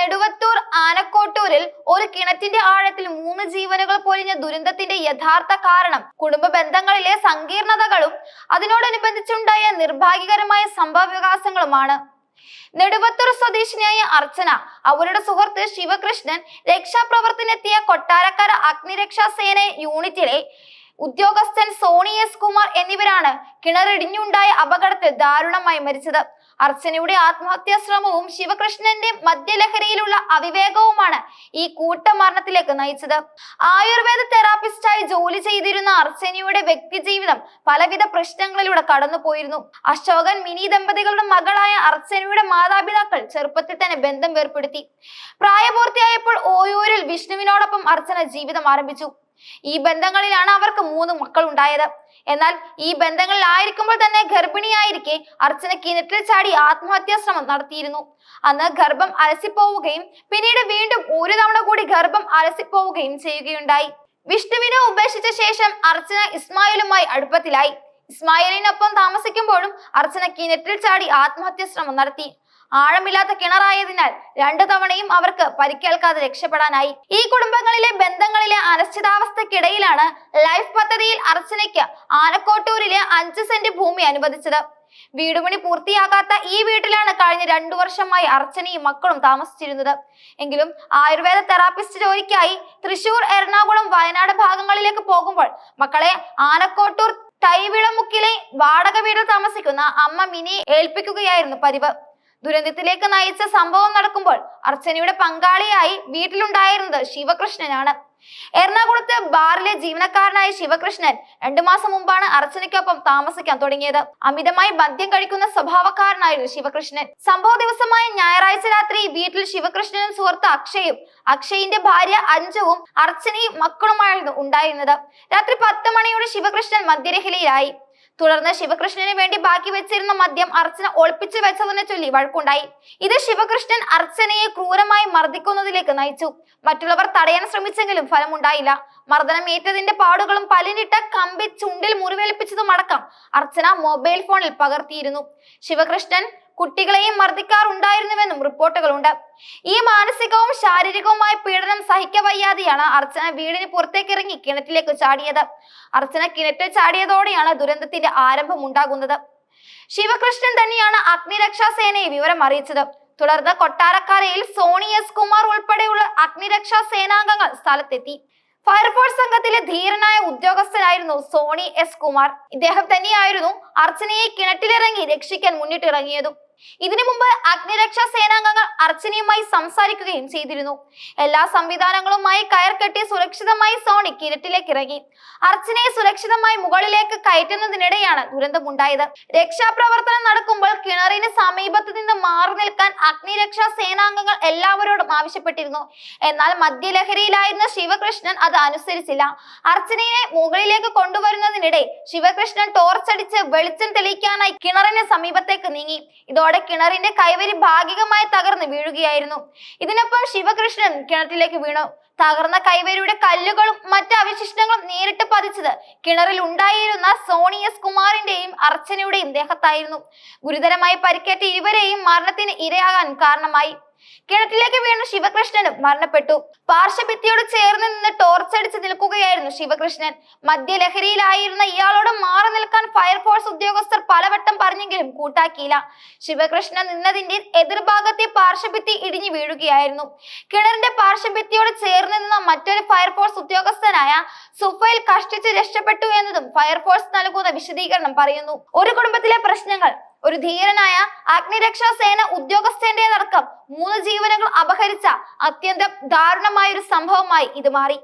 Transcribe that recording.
നെടുവത്തൂർ ആനക്കോട്ടൂരിൽ ഒരു കിണറ്റിന്റെ ആഴത്തിൽ 3 ജീവനുകൾ പൊലിഞ്ഞ ദുരന്തത്തിന്റെ യഥാർത്ഥ കാരണം കുടുംബ ബന്ധങ്ങളിലെ സങ്കീർണതകളും അതിനോടനുബന്ധിച്ചുണ്ടായ നിർഭാഗ്യകരമായ സംഭവവികാസങ്ങളുമാണ്. നെടുവത്തൂർ സ്വദേശിനിയായ അർച്ചന, അവരുടെ സുഹൃത്ത് ശിവകൃഷ്ണൻ, രക്ഷാപ്രവർത്തനെത്തിയ കൊട്ടാരക്കര അഗ്നിരക്ഷാ സേന യൂണിറ്റിലെ ഉദ്യോഗസ്ഥൻ സോണി എസ് കുമാർ എന്നിവരാണ് കിണറിടിഞ്ഞുണ്ടായ അപകടത്തിൽ ദാരുണമായി മരിച്ചത്. അർച്ചനയുടെ ആത്മഹത്യാ ശ്രമവും ശിവകൃഷ്ണന്റെ മദ്യലഹരിയിലുള്ള അവിവേകവുമാണ് ഈ കൂട്ടമരണത്തിലേക്ക് നയിച്ചത്. ആയുർവേദ തെറാപ്പിസ്റ്റായി ജോലി ചെയ്തിരുന്ന അർച്ചനയുടെ വ്യക്തിജീവിതം പലവിധ പ്രശ്നങ്ങളിലൂടെ കടന്നുപോയിരുന്നു. അശോകൻ മിനി ദമ്പതികളുടെ മകളായ അർച്ചനയുടെ മാതാപിതാക്കൾ ചെറുപ്പത്തിൽ തന്നെ ബന്ധം വേർപ്പെടുത്തി. പ്രായപൂർത്തിയായപ്പോൾ ഓയൂരിൽ വിഷ്ണുവിനോടൊപ്പം അർച്ചന ജീവിതം ആരംഭിച്ചു. ഈ ബന്ധങ്ങളിലാണ് അവർക്ക് 3 മക്കൾ ഉണ്ടായത്. എന്നാൽ ഈ ബന്ധങ്ങളിൽ ആയിരിക്കുമ്പോൾ തന്നെ ഗർഭിണിയായിരിക്കെ അർച്ചന കിണറ്റിൽ ചാടി ആത്മഹത്യാ ശ്രമം നടത്തിയിരുന്നു. അന്ന് ഗർഭം അലസിപ്പോവുകയും പിന്നീട് വീണ്ടും ഒരു തവണ കൂടി ഗർഭം അലസിപ്പോവുകയും ചെയ്യുകയുണ്ടായി. വിഷ്ണുവിനെ ഉപേക്ഷിച്ച ശേഷം അർച്ചന ഇസ്മായിലുമായി അടുപ്പത്തിലായി. ഇസ്മായിലിനൊപ്പം താമസിക്കുമ്പോഴും അർച്ചന കിണറ്റിൽ ചാടി ആത്മഹത്യാ ശ്രമം നടത്തി. ആഴമില്ലാത്ത കിണറായതിനാൽ 2 തവണയും അവർക്ക് പരിക്കേൽക്കാതെ രക്ഷപ്പെടാനായി. ഈ കുടുംബങ്ങളിലെ ബന്ധങ്ങളിലെ അനിശ്ചിതാവസ്ഥക്കിടയിലാണ് ലൈഫ് പദ്ധതിയിൽ അർച്ചനയ്ക്ക് ആനക്കോട്ടൂരിലെ 5 സെന്റ് ഭൂമി അനുവദിച്ചത്. വീടുപണി പൂർത്തിയാകാത്ത ഈ വീട്ടിലാണ് കഴിഞ്ഞ 2 വർഷമായി അർച്ചനയും മക്കളും താമസിച്ചിരുന്നത്. എങ്കിലും ആയുർവേദ തെറാപ്പിസ്റ്റ് ജോലിക്കായി തൃശൂർ, എറണാകുളം, വയനാട് ഭാഗങ്ങളിലേക്ക് പോകുമ്പോൾ മക്കളെ ആനക്കോട്ടൂർ തൈവിളമുക്കിലെ വാടക വീട്ടിൽ താമസിക്കുന്ന അമ്മ മിനിയെ ഏൽപ്പിക്കുകയായിരുന്നു പതിവ്. ദുരന്തത്തിലേക്ക് നയിച്ച സംഭവം നടക്കുമ്പോൾ അർച്ചനയുടെ പങ്കാളിയായി വീട്ടിലുണ്ടായിരുന്നത് ശിവകൃഷ്ണനാണ്. എറണാകുളത്ത് ബാറിലെ ജീവനക്കാരനായ ശിവകൃഷ്ണൻ 2 മാസം മുമ്പാണ് അർച്ചനയ്ക്കൊപ്പം താമസിക്കാൻ തുടങ്ങിയത്. അമിതമായി മദ്യം കഴിക്കുന്ന സ്വഭാവക്കാരനായിരുന്നു ശിവകൃഷ്ണൻ. സംഭവ ദിവസമായ ഞായറാഴ്ച രാത്രി വീട്ടിൽ ശിവകൃഷ്ണനും സുഹൃത്ത് അക്ഷയും, അക്ഷയിന്റെ ഭാര്യ അഞ്ജുവും, അർച്ചനയും മക്കളുമായിരുന്നു ഉണ്ടായിരുന്നത്. രാത്രി 10 മണിയോടെ ശിവകൃഷ്ണൻ മദ്യരഹിലയിലായി. തുടർന്ന് ശിവകൃഷ്ണന് വേണ്ടി ബാക്കി വെച്ചിരുന്ന മദ്യം അർച്ചന ഒളിപ്പിച്ചു വെച്ചതിനെ ചൊല്ലി വഴക്കുണ്ടായി. ഇത് ശിവകൃഷ്ണൻ അർച്ചനയെ ക്രൂരമായി മർദ്ദിക്കുന്നതിലേക്ക് നയിച്ചു. മറ്റുള്ളവർ തടയാൻ ശ്രമിച്ചെങ്കിലും ഫലമുണ്ടായില്ല. മർദ്ദനം ഏറ്റതിന്റെ പാടുകളും പല്ലിനിട്ട കമ്പി ചുണ്ടിൽ മുറിവേൽപ്പിച്ചതുമടക്കം അർച്ചന മൊബൈൽ ഫോണിൽ പകർത്തിയിരുന്നു. ശിവകൃഷ്ണൻ കുട്ടികളെയും മർദ്ദിക്കാറുണ്ടായിരുന്നുവെന്നും റിപ്പോർട്ടുകളുണ്ട്. ഈ മാനസികവും ശാരീരികവുമായ പീഡനം സഹിക്കവയ്യാതെയാണ് അർച്ചന വീടിന് പുറത്തേക്കിറങ്ങി കിണറ്റിലേക്ക് ചാടിയത്. അർച്ചന കിണറ്റിൽ ചാടിയതോടെയാണ് ദുരന്തത്തിന്റെ ആരംഭം ഉണ്ടാകുന്നത്. ശിവകൃഷ്ണൻ തന്നെയാണ് അഗ്നിരക്ഷാ സേനയെ വിവരം അറിയിച്ചത്. തുടർന്ന് കൊട്ടാരക്കരയിൽ സോണി എസ് കുമാർ ഉൾപ്പെടെയുള്ള അഗ്നിരക്ഷാ സേനാംഗങ്ങൾ സ്ഥലത്തെത്തി. ഫയർഫോഴ്സ് സംഘത്തിലെ ധീരനായ ഉദ്യോഗസ്ഥനായിരുന്നു സോണി എസ് കുമാർ. ഇദ്ദേഹം തന്നെയായിരുന്നു അർച്ചനയെ കിണറ്റിലിറങ്ങി രക്ഷിക്കാൻ മുന്നിട്ടിറങ്ങിയതും. ഇതിനു മുമ്പ് അഗ്നിരക്ഷാ സേനാംഗങ്ങൾ അർച്ചനയുമായി സംസാരിക്കുകയും ചെയ്തിരുന്നു. എല്ലാ സംവിധാനങ്ങളുമായി കയർ കെട്ടി സുരക്ഷിതമായി സോണി കിണറ്റിലേക്ക് ഇറങ്ങി. അർച്ചനയെ സുരക്ഷിതമായി മുകളിലേക്ക് കയറ്റുന്നതിനിടെയാണ് ദുരന്തമുണ്ടായത്. രക്ഷാപ്രവർത്തനം നടക്കുമ്പോൾ കിണറിന് സമീപത്ത് നിന്ന് മാറി നിൽക്കാൻ അഗ്നിരക്ഷാ സേനാംഗങ്ങൾ എല്ലാവരോടും ആവശ്യപ്പെട്ടിരുന്നു. എന്നാൽ മദ്യലഹരിയിലായിരുന്ന ശിവകൃഷ്ണൻ അത് അനുസരിച്ചില്ല. അർച്ചനയെ മുകളിലേക്ക് കൊണ്ടുവരുന്നതിനിടെ ശിവകൃഷ്ണൻ ടോർച്ചടിച്ച് വെളിച്ചം തെളിയിക്കാനായി കിണറിന് സമീപത്തേക്ക് നീങ്ങി. ഇതോടെ കിണറിന്റെ കൈവരി ഭാഗികമായി തകർന്ന് വീഴുകയായിരുന്നു. ഇതിനൊപ്പം ശിവകൃഷ്ണൻ കിണറ്റിലേക്ക് വീണു. തകർന്ന കൈവരിയുടെ കല്ലുകളും മറ്റ് അവശിഷ്ടങ്ങളും നേരിട്ട് പതിച്ചത് കിണറിൽ ഉണ്ടായിരുന്ന സോണി എസ് കുമാറിന്റെയും അർച്ചനയുടെയും ദേഹത്തായിരുന്നു. ഗുരുതരമായി പരിക്കേറ്റ ഇരുവരെയും മരണത്തിന് ഇരയാകാൻ കാരണമായി. കിണറ്റിലേക്ക് വീണ ശിവകൃഷ്ണനും മരണപ്പെട്ടു. പാർശ്വഭിത്തിയോട് ചേർന്ന് നിന്ന് ടോർച്ചടിച്ച് നിൽക്കുകയായിരുന്നു ശിവകൃഷ്ണൻ. മദ്യലഹരിയിലായിരുന്ന ഇയാളോട് മാറി നിൽക്കാൻ ഫയർഫോഴ്സ് ഉദ്യോഗസ്ഥർ പലവട്ടം പറഞ്ഞെങ്കിലും കൂട്ടാക്കിയില്ല. ശിവകൃഷ്ണൻ നിന്നതിന്റെ എതിർഭാഗത്തെ പാർശ്വഭിത്തി ഇടിഞ്ഞു വീഴുകയായിരുന്നു. കിണറിന്റെ പാർശ്വഭിത്തിയോട് ചേർന്ന് നിന്ന മറ്റൊരു ഫയർഫോഴ്സ് ഉദ്യോഗസ്ഥനായ സുഫൈൽ കഷ്ടിച്ച് രക്ഷപ്പെട്ടു എന്നതും ഫയർഫോഴ്സ് നൽകുന്ന വിശദീകരണം പറയുന്നു. ഒരു കുടുംബത്തിലെ പ്രശ്നങ്ങൾ ഒരു ധീരനായ അഗ്നിരക്ഷാ സേന ഉദ്യോഗസ്ഥന്റേതടക്കം 3 ജീവനുകൾ അപഹരിച്ച അത്യന്തം ദാരുണമായ ഒരു സംഭവമായി ഇത് മാറി.